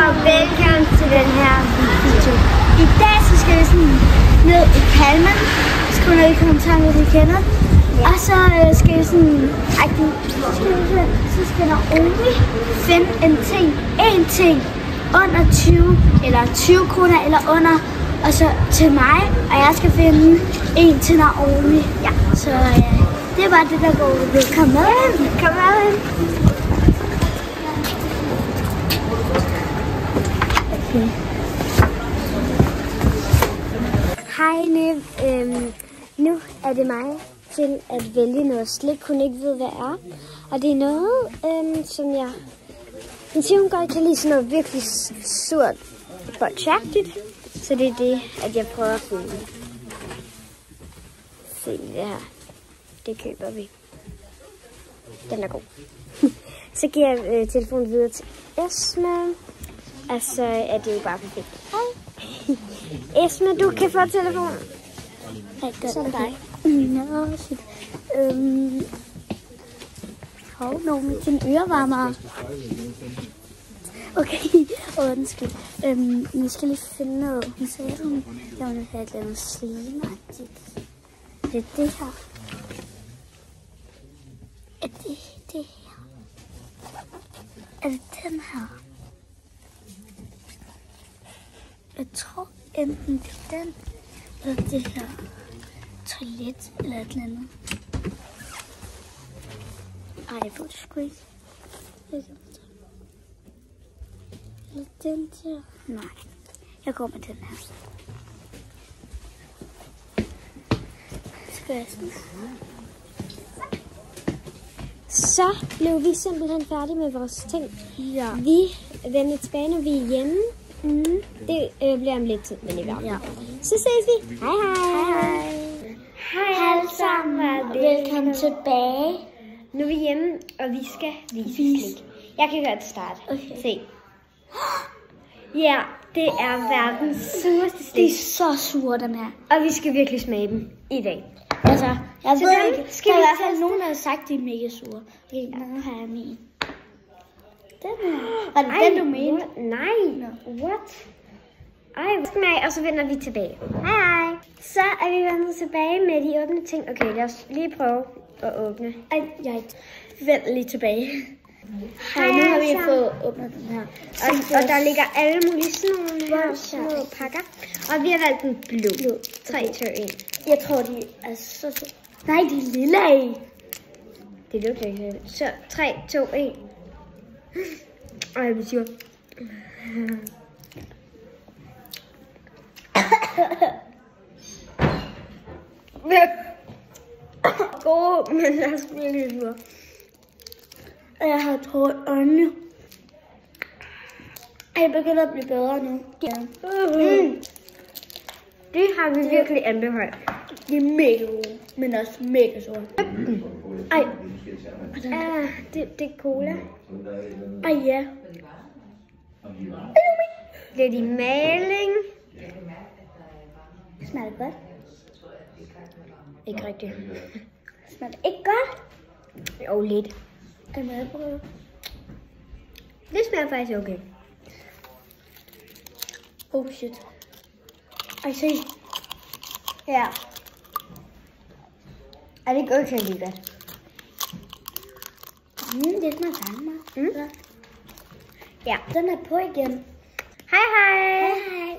og velkommen til den her video. I dag så skal vi sådan ned i Palmen. Skriv ned i kommentaren, hvis I kender. Ja. Og så skal vi sådan, så skal Naomi finde en ting under 20 eller 20 kroner eller under. Og så til mig, og jeg skal finde en til Naomi. Ja, så det er bare det, der går ud. Kom med ind. Kom med ind. Okay. Hej, nu er det mig til at vælge noget slik, hun ikke ved, hvad er. Og det er noget, som jeg... Den siger, hun godt kan lide sådan noget virkelig surt bolsjagtigt. Så det er det, at jeg prøver at finde. Se det her. Det køber vi. Den er god. Så giver jeg telefonen videre til Esma. Og så er det jo bare perfekt. Hej. Esma, du kan få telefonen. Som dig. Nå, shit. Hov, Naomi, din ørevarmer. Okay, undskyld. Vi skal lige finde noget. Hun sagde, at hun ville have et eller andet slimeagtigt. Det er det her. Er det det her? Er det den her? Jeg tror enten det er den, eller det her. Toilet eller et eller andet. Ej, jeg ved det sgu ikke. Den der? Nej, jeg går med den her. Skal jeg sådan? Så blev vi simpelthen færdige med vores ting. Ja. Vi vender tilbage, når vi er hjemme. Det bliver om lidt tid, men i hvert fald. Ja. Så ses vi. Hej hej. Hej alle sammen og velkommen tilbage. Nu er vi hjemme, og vi skal vise slik. Jeg kan gøre det starte. Okay. Se. Ja, det er verdens sureste slik. Det er så surt, den her. Og vi skal virkelig smage dem i dag. Altså, jeg ved ikke. Skal vi i hvert fald nogen, der har sagt, at de er mega sure. Okay, nu har jeg min. Den her. Var det den, du mente? Nej. What? Ej, smag, og så vender vi tilbage. Hej hej. Så er vi vendt tilbage med de åbne ting. Okay, lad os lige prøve at åbne. Ej, jeg vender lige tilbage. Hej, nu har vi fået åbnet den her. Og der ligger alle mulige små pakker. Og vi har valgt den blå. 3, 2, 1. Jeg tror, de er så søde. Nej, de er lille af. Det lugter ikke. Så 3, 2, 1. Ej, jeg bliver sur. God, men jeg er virkelig sur. Jeg har trådt øjnene. Jeg begynder at blive bedre nu. Ja. Det har vi virkelig anbefalet. De er mega gode, men også mega sure. Ej. Det er cola. Ej ja. Lidt i maling. Smager det godt? Ikke rigtigt. Smager det ikke godt? Jo, lidt. Er det madbrød? Det smager faktisk okay. Oh shit. Ej, se. Ja. Er det ikke okay lige godt? Det smager fandme. Ja, den er på igen. Hej hej. Hej hej.